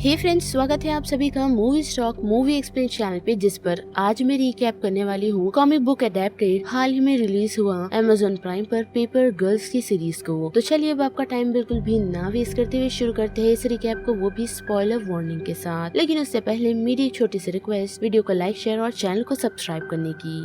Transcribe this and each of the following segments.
हे friends, स्वागत है आप सभी का movie stock movie explain channel पे, जिस पर आज मैं रिकैप करने वाली हूँ कॉमिक बुक अडेप्टेड हाल ही में रिलीज हुआ Amazon प्राइम पर पेपर गर्ल्स की सीरीज को। तो चलिए अब आपका टाइम बिल्कुल भी ना वेस्ट करते हुए शुरू करते हैं इस रिकैप को, वो भी स्पॉइलर वार्निंग के साथ। लेकिन उससे पहले मेरी एक छोटी सी रिक्वेस्ट, वीडियो को लाइक, शेयर और चैनल को सब्सक्राइब करने की।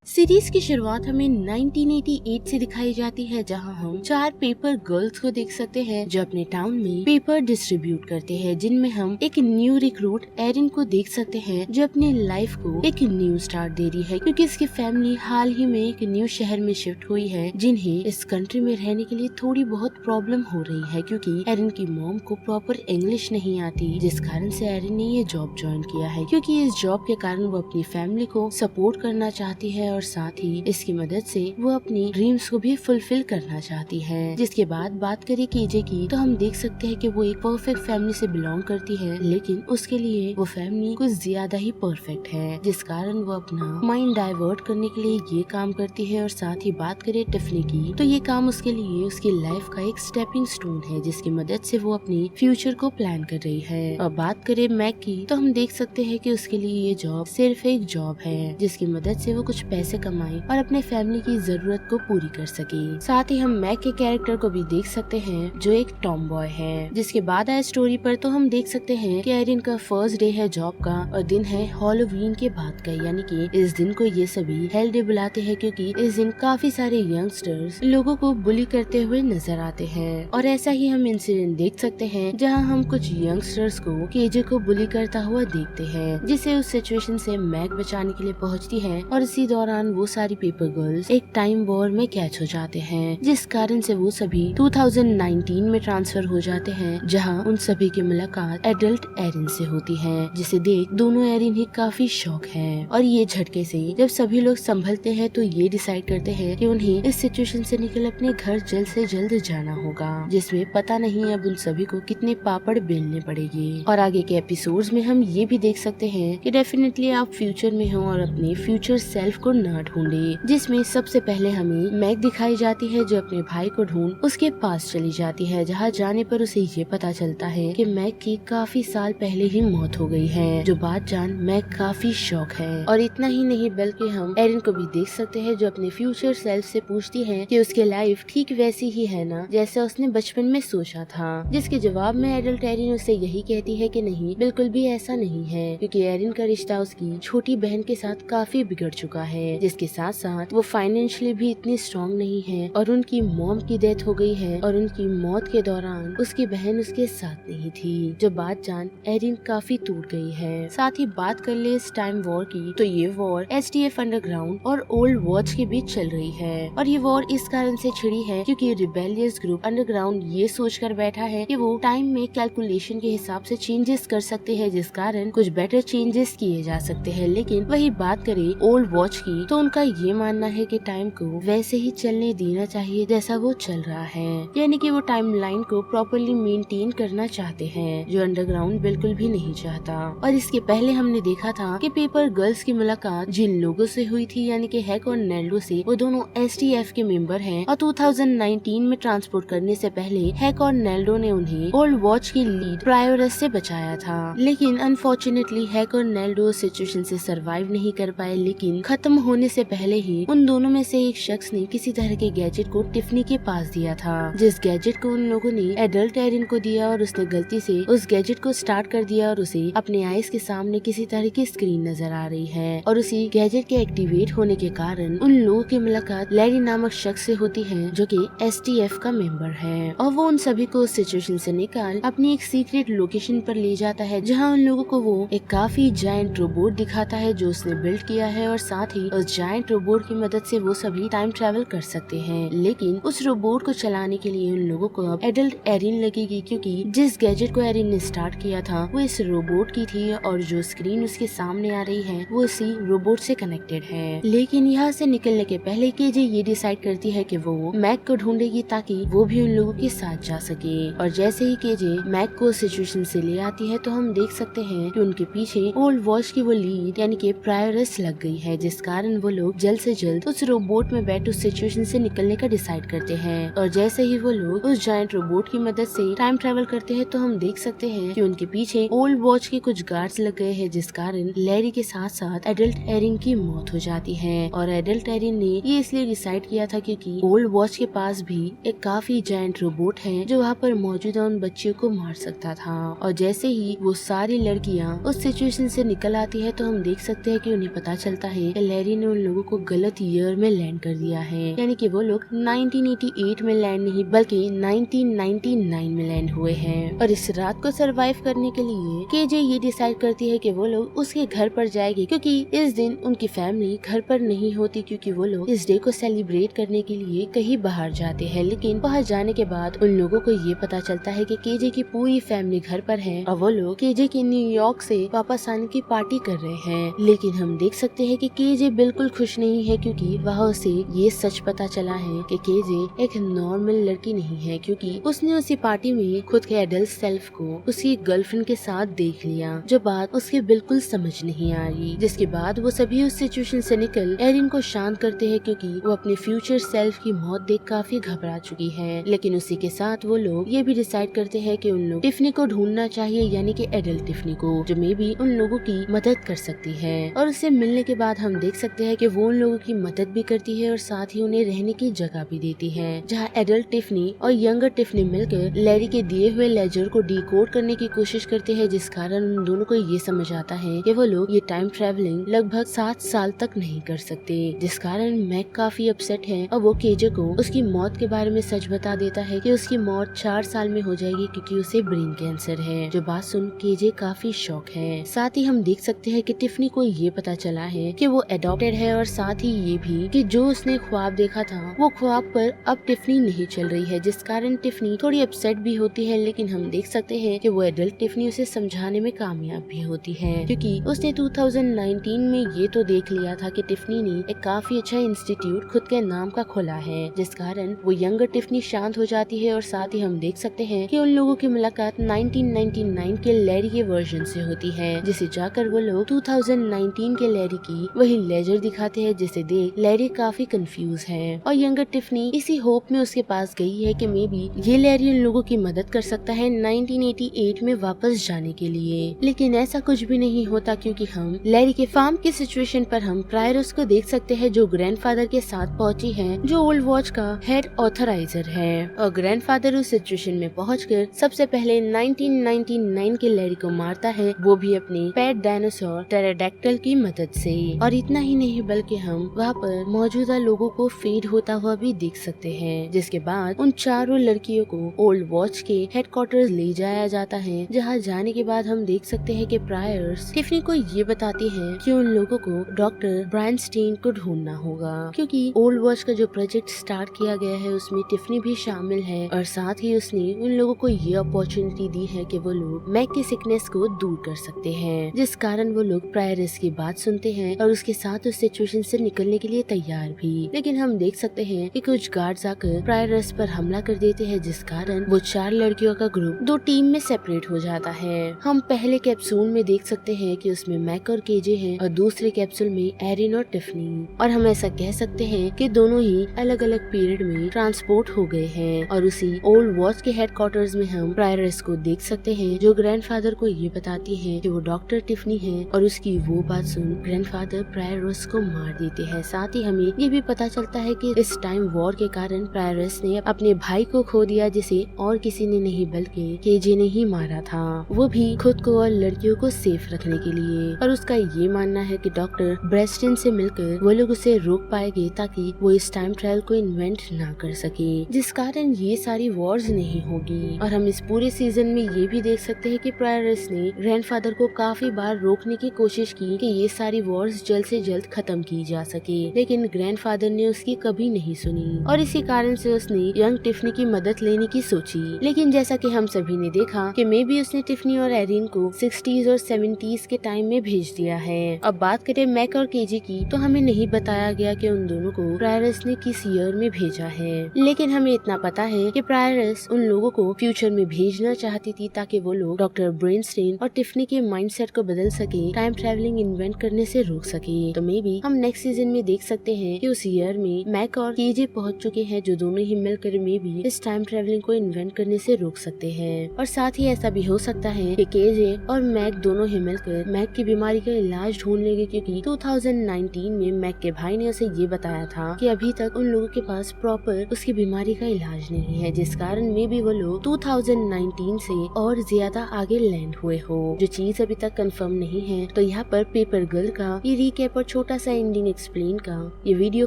सीरीज की शुरुआत हमें 1988 से दिखाई जाती है, जहां हम 4 पेपर गर्ल्स को देख सकते हैं जो अपने टाउन में पेपर डिस्ट्रीब्यूट करते हैं, जिनमें हम एक न्यू रिक्रूट एरिन को देख सकते हैं जो अपनी लाइफ को एक न्यू स्टार्ट दे रही है, क्योंकि इसकी फैमिली हाल ही में एक न्यू शहर में शिफ्ट हुई है, जिन्हें इस कंट्री में रहने के लिए थोड़ी बहुत प्रॉब्लम हो रही है, क्योंकि एरिन की मॉम को प्रॉपर इंग्लिश नहीं आती, जिस कारण से एरिन ने ये जॉब ज्वाइन किया है, क्योंकि इस जॉब के कारण वो अपनी फैमिली को सपोर्ट करना चाहती है और साथ ही इसकी मदद से वो अपनी ड्रीम्स को भी फुलफिल करना चाहती है। जिसके बाद बात करें केजे की, तो हम देख सकते हैं कि वो एक परफेक्ट फैमिली से बिलोंग करती है, लेकिन उसके लिए वो फैमिली कुछ ज्यादा ही परफेक्ट है, जिस कारण वो अपना माइंड डाइवर्ट करने के लिए ये काम करती है। और साथ ही बात करें टिफनी की, तो ये काम उसके लिए उसकी लाइफ का एक स्टेपिंग स्टोन है, जिसकी मदद से वो अपनी फ्यूचर को प्लान कर रही है। और बात करें मैक की, तो हम देख सकते हैं कि उसके लिए ये जॉब सिर्फ एक जॉब है, जिसकी मदद से वो कुछ पैसे कमाए और अपने फैमिली की जरूरत को पूरी कर सके। साथ ही हम मैक के कैरेक्टर को भी देख सकते हैं जो एक टॉम बॉय है। जिसके बाद आए स्टोरी पर, तो हम देख सकते हैं कि एरिन का फर्स्ट डे है जॉब का और दिन है हैलोवीन के बाद का, यानी कि इस दिन को ये सभी हेल डे बुलाते हैं, क्योंकि इस दिन काफी सारे यंगस्टर्स लोगों को बुली करते हुए नजर आते हैं। और ऐसा ही हम इंसिडेंट देख सकते हैं जहाँ हम कुछ यंगस्टर्स को केजे को बुली करता हुआ देखते हैं, जिसे उस सिचुएशन से मैक बचाने के लिए पहुँचती है। और इसी दौरान वो सारी पेपर गर्ल्स एक टाइम वॉर में कैच हो जाते हैं, जिस कारण से वो सभी 2019 में ट्रांसफर हो जाते हैं, जहां उन सभी की मुलाकात एडल्ट एरिन से होती है, जिसे देख दोनों एरिन ही काफी शॉक हैं। और ये झटके से जब सभी लोग संभलते हैं, तो ये डिसाइड करते हैं कि उन्हें इस सिचुएशन से निकल अपने घर जल्द से जल्द जाना होगा, जिसमें पता नहीं अब उन सभी को कितने पापड़ बेलने पड़ेंगे। और आगे के एपिसोड्स में हम ये भी देख सकते हैं कि डेफिनेटली आप फ्यूचर में हो और अपने फ्यूचर सेल्फ को न ढूंढे, जिसमें सबसे पहले हमें मैक दिखाई जाती है जो अपने भाई को ढूंढ उसके पास चली जाती है, जहाँ जाने पर उसे ये पता चलता है कि मैक की काफी साल पहले ही मौत हो गई है, जो बात जान मैक काफी शॉक है। और इतना ही नहीं, बल्कि हम एरिन को भी देख सकते हैं जो अपने फ्यूचर सेल्फ से पूछती है कि उसकी लाइफ ठीक वैसी ही है ना जैसा उसने बचपन में सोचा था, जिसके जवाब में एडल्ट एरिन उससे यही कहती है कि नहीं, बिल्कुल भी ऐसा नहीं है, क्योंकि एरिन का रिश्ता उसकी छोटी बहन के साथ काफी बिगड़ चुका है, जिसके साथ साथ वो फाइनेंशियली भी इतनी स्ट्रॉन्ग नहीं है, और उनकी मॉम की डेथ हो गई है और उनकी मौत के दौरान उसकी बहन उसके साथ नहीं थी, जो बात जान एरिन काफी टूट गई है। साथ ही बात कर ले इस टाइम वॉर की, तो ये वॉर एसटीएफ अंडरग्राउंड और ओल्ड वॉच के बीच चल रही है। और ये वॉर इस कारण से छिड़ी है क्योंकि रिबेलियस ग्रुप अंडरग्राउंड ये सोच कर बैठा है कि वो टाइम में कैलकुलेशन के हिसाब से चेंजेस कर सकते हैं, जिस कारण कुछ बेटर चेंजेस किए जा सकते हैं। लेकिन वही बात करें ओल्ड वॉच की, तो उनका ये मानना है कि टाइम को वैसे ही चलने देना चाहिए जैसा वो चल रहा है, यानी कि वो टाइम लाइन को प्रॉपरली मेंटेन करना चाहते हैं, जो अंडरग्राउंड बिल्कुल भी नहीं चाहता। और इसके पहले हमने देखा था कि पेपर गर्ल्स की मुलाकात जिन लोगों से हुई थी, यानी कि हैक और नेल्डो से, वो दोनों एसटीएफ के मेंबर हैं, और 2019 में ट्रांसपोर्ट करने से पहले हैक और नेल्डो ने उन्हें ओल्ड वॉच की लीड प्रायोरस से बचाया था। लेकिन अनफॉर्चुनेटली हैक और नेल्डो सिचुएशन से सर्वाइव नहीं कर पाए, लेकिन खत्म होने से पहले ही उन दोनों में से एक शख्स ने किसी तरह के गैजेट को टिफनी के पास दिया था, जिस गैजेट को उन लोगों ने एडल्ट एरिन को दिया, और उसने गलती से उस गैजेट को स्टार्ट कर दिया और उसे अपने आईज के सामने किसी तरह की स्क्रीन नजर आ रही है। और उसी गैजेट के एक्टिवेट होने के कारण उन लोगों की मुलाकात लैरी नामक शख्स से होती है, जो कि एसटीएफ का मेंबर है, और वो उन सभी को उस सिचुएशन से निकाल अपनी एक सीक्रेट लोकेशन पर ले जाता है, जहाँ उन लोगों को वो एक काफी जायंट रोबोट दिखाता है जो उसने बिल्ड किया है, और साथ ही उस इस जायंट रोबोट की मदद से वो सभी टाइम ट्रेवल कर सकते हैं, लेकिन उस रोबोट को चलाने के लिए उन लोगों को अब एडल्ट एरिन लगेगी, क्योंकि जिस गैजेट को एरिन ने स्टार्ट किया था वो इस रोबोट की थी और जो स्क्रीन उसके सामने आ रही है वो इसी रोबोट से कनेक्टेड है। लेकिन यहाँ से निकलने के पहले केजे ये डिसाइड करती है कि वो मैक को ढूंढेगी ताकि वो भी उन लोगों के साथ जा सके। और जैसे ही केजे मैक को सिचुएशन से ले आती है तो हम देख सकते हैं कि उनके पीछे ओल्ड वॉच की वो लीड यानी कि प्रायोरिस लग गई है, जिस कारण वो लोग जल्द से जल्द उस रोबोट में बैठ उस सिचुएशन से निकलने का डिसाइड करते हैं। और जैसे ही वो लोग उस जायंट रोबोट की मदद से टाइम ट्रेवल करते हैं तो हम देख सकते हैं कि उनके पीछे ओल्ड वॉच के कुछ गार्ड्स लग गए हैं, जिस कारण लैरी के साथ साथ एडल्ट एरिन की मौत हो जाती है। और एडल्ट एरिन ने ये इसलिए डिसाइड किया था क्योंकि ओल्ड वॉच के पास भी एक काफी जायंट रोबोट है जो वहाँ पर मौजूदा उन बच्चियों को मार सकता था। और जैसे ही वो सारी लड़कियाँ उस सिचुएशन से निकल आती है तो हम देख सकते हैं कि उन्हें पता चलता है कि लैरी ने उन लोगों को गलत ईयर में लैंड कर दिया है, यानी कि वो लोग 1988 में लैंड नहीं बल्कि 1999 में लैंड हुए हैं। और इस रात को सरवाइव करने के लिए केजे ये डिसाइड करती है कि वो लोग उसके घर पर जाएगी, क्योंकि इस दिन उनकी फैमिली घर पर नहीं होती, क्योंकि वो लोग इस डे को सेलिब्रेट करने के लिए कहीं बाहर जाते हैं। लेकिन वहाँ जाने के बाद उन लोगों को ये पता चलता है कि केजे की पूरी फैमिली घर पर है और वो लोग केजे के न्यूयॉर्क से वापस आने की पार्टी कर रहे हैं। लेकिन हम देख सकते हैं कि केजे बिल्कुल खुश नहीं है, क्योंकि वह उसे ये सच पता चला है कि केजे एक नॉर्मल लड़की नहीं है, क्योंकि उसने उसी पार्टी में खुद के एडल्ट सेल्फ को उसकी गर्लफ्रेंड के साथ देख लिया, जो बात उसके बिल्कुल समझ नहीं आ रही। जिसके बाद वो सभी उस सिचुएशन से निकल एरिन को शांत करते हैं, क्योंकि वो अपने फ्यूचर सेल्फ की मौत देख काफी घबरा चुकी है। लेकिन उसी के साथ वो लोग ये भी डिसाइड करते हैं कि उन लोग टिफनी को ढूंढना चाहिए, यानी कि एडल्ट टिफनी को, जो मे भी उन लोगों की मदद कर सकती है। और उससे मिलने के बाद हम देख सकते हैं कि वो उन लोगों की मदद भी करती है और साथ ही उन्हें रहने की जगह भी देती है, जहाँ एडल्ट टिफनी और यंगर टिफनी मिलकर लैरी के दिए हुए लेजर को डिकोड करने की कोशिश करते हैं, जिस कारण उन दोनों को ये समझ आता है कि वो लोग ये टाइम ट्रेवलिंग लगभग 7 साल तक नहीं कर सकते, जिस कारण मैक काफी अपसेट है और वो केजे को उसकी मौत के बारे में सच बता देता है कि उसकी मौत 4 साल में हो जाएगी, क्योंकि उसे ब्रेन कैंसर है। जो बात सुन केजे काफी शॉक है। साथ ही हम देख सकते हैं कि टिफनी को ये पता चला है कि वो एडॉप्टेड है, और साथ ही ये भी कि जो उसने ख्वाब देखा था वो ख्वाब पर अब टिफनी नहीं चल रही है, जिस कारण टिफनी थोड़ी अपसेट भी होती है। लेकिन हम देख सकते हैं कि वो एडल्ट टिफनी उसे समझाने में कामयाब भी होती है, क्योंकि उसने 2019 में ये तो देख लिया था कि टिफनी ने एक काफी अच्छा इंस्टीट्यूट खुद के नाम का खोला है, जिस कारण वो यंगर टिफनी शांत हो जाती है। और साथ ही हम देख सकते हैं कि उन लोगों की मुलाकात 1999 के लैरी के वर्जन से होती है, जिसे जाकर वो लोग 2019 के लैरी की वही लेजर दिखाते हैं, जिसे देख लैरी काफी कंफ्यूज है। और यंगर टिफनी इसी होप में उसके पास गई है कि मे बी ये लैरी उन लोगों की मदद कर सकता है 1988 में वापस जाने के लिए। लेकिन ऐसा कुछ भी नहीं होता, क्योंकि हम लैरी के फार्म की सिचुएशन पर हम प्रायरस को देख सकते हैं, जो ग्रैंडफादर के साथ पहुंची है, जो ओल्ड वॉच का हेड ऑथराइजर है। और ग्रैंडफादर उस सिचुएशन में पहुंचकर सबसे पहले 1999 के लैरी को मारता है, वो भी अपने पेट डायनासोर टेराडेक्टल की मदद से। और इतना ही नहीं बल्कि हम वहाँ पर मौजूदा लोगों को फीड होता हुआ भी देख सकते हैं, जिसके बाद उन चारों लड़कियों को ओल्ड वॉच के हेडक्वार्टर्स ले जाया जाता है, जहाँ जाने के बाद हम देख सकते हैं कि प्रायर्स टिफनी को ये बताती है कि उन लोगों को डॉक्टर ब्रायनस्टीन को ढूंढना होगा, क्योंकि ओल्ड वॉच का जो प्रोजेक्ट स्टार्ट किया गया है उसमें टिफनी भी शामिल है। और साथ ही उसने उन लोगों को ये अपॉर्चुनिटी दी है कि वो लोग मैक की सिकनेस को दूर कर सकते हैं, जिस कारण वो लोग प्रायर्स की बात सुनते हैं और उसके साथ उस सिचुएशन से निकलने के लिए तैयार भी। लेकिन हम देख सकते हैं कि कुछ गार्ड्स आकर प्रायर्स पर हमला कर देते हैं, जिस कारण वो 4 लड़कियों का ग्रुप 2 टीम में सेपरेट हो जाता है। हम पहले कैप्सूल में देख सकते हैं कि उसमें मैक और केजे हैं और दूसरे कैप्सूल में एरिन और टिफनी। और हम ऐसा कह सकते हैं कि दोनों ही अलग अलग पीरियड में ट्रांसपोर्ट हो गए हैं। और उसी ओल्ड वॉच के हेडक्वार्टर्स में हम प्रायर्स को देख सकते हैं, जो ग्रैंडफादर को ये बताती है कि वो डॉक्टर टिफनी है। और उसकी वो बात सुन ग्रैंडफादर प्रायर्स को मार देते हैं। साथ ही हमें ये भी पता चलता है कि इस टाइम वॉर के कारण प्रायर्स ने अपने भाई को खो दिया, जिसे और किसी ने नहीं बल्कि केजे ने ही मारा था, वो भी खुद को और लड़कियों को सेफ रखने के लिए। और उसका ये मानना है कि डॉक्टर ब्रेस्टन से मिलकर वो लोग उसे रोक पाएंगे, ताकि वो इस टाइम ट्रायल को इन्वेंट ना कर सके, जिस कारण ये सारी वॉर्स नहीं होगी। और हम इस पूरे सीजन में ये भी देख सकते हैं कि प्रायर्स ने ग्रैंडफादर को काफी बार रोकने की कोशिश की कि ये सारी वॉर्स जल्द से जल्द खत्म की जा सके, लेकिन ग्रैंडफादर ने उसकी कभी नहीं सुनी और इसी कारण से उसने यंग टिफनी की मदद लेने की सोची। लेकिन जैसा कि हम सभी ने देखा कि मे बी उसने टिफनी और एरिन को 60s और 70s के टाइम में भेज दिया है। अब बात करें मैक और केजे की, तो हमें नहीं बताया गया कि उन दोनों को प्रायरस ने किस ईयर में भेजा है, लेकिन हमें इतना पता है कि प्रायरस उन लोगों को फ्यूचर में भेजना चाहती थी ताकि वो लोग डॉक्टर ब्रेनस्टेन और टिफनी के माइंडसेट को बदल सके, टाइम ट्रैवलिंग इन्वेंट करने से रोक सके। तो मे बी हम नेक्स्ट सीजन में देख सकते हैं कि उस ईयर में मैक और केजे पहुंच चुके हैं, जो दोनों ही मिलकर मे बी इस टाइम ट्रैवलिंग को इन्वेंट करने से रोक सकते हैं। और साथ ही ऐसा भी हो सकता है कि केजे और मैक दोनों ही मिलकर मैक की बीमारी का इलाज ढूंढ लेंगे, क्योंकि 2019 में मैक के भाई ने उसे ये बताया था कि अभी तक उन लोगों के पास प्रॉपर उसकी बीमारी का इलाज नहीं है, जिस कारण में भी वो लोग 2019 से और ज्यादा आगे लैंड हुए हो, जो चीज अभी तक कंफर्म नहीं है। तो यहाँ पर पेपर गर्ल का ये रिकैप और छोटा सा एंडिंग एक्सप्लेन का ये वीडियो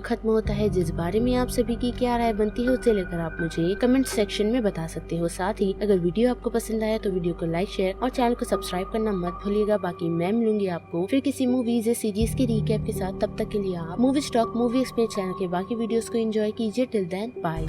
खत्म होता है, जिस बारे में आप सभी की क्या राय बनती है उसे लेकर आप मुझे कमेंट सेक्शन में बता सकते हो। साथ ही अगर वीडियो आपको पसंद आया तो वीडियो को लाइक, शेयर और चैनल को सब्सक्राइब करना मत भूलिएगा। बाकी मैं मिलूंगी आपको फिर किसी मूवीज या सीरीज के रिकैप के साथ। तब तक के लिए आप movie stock movie explain channel के बाकी वीडियोस को एंजॉय कीजिए। Till then bye.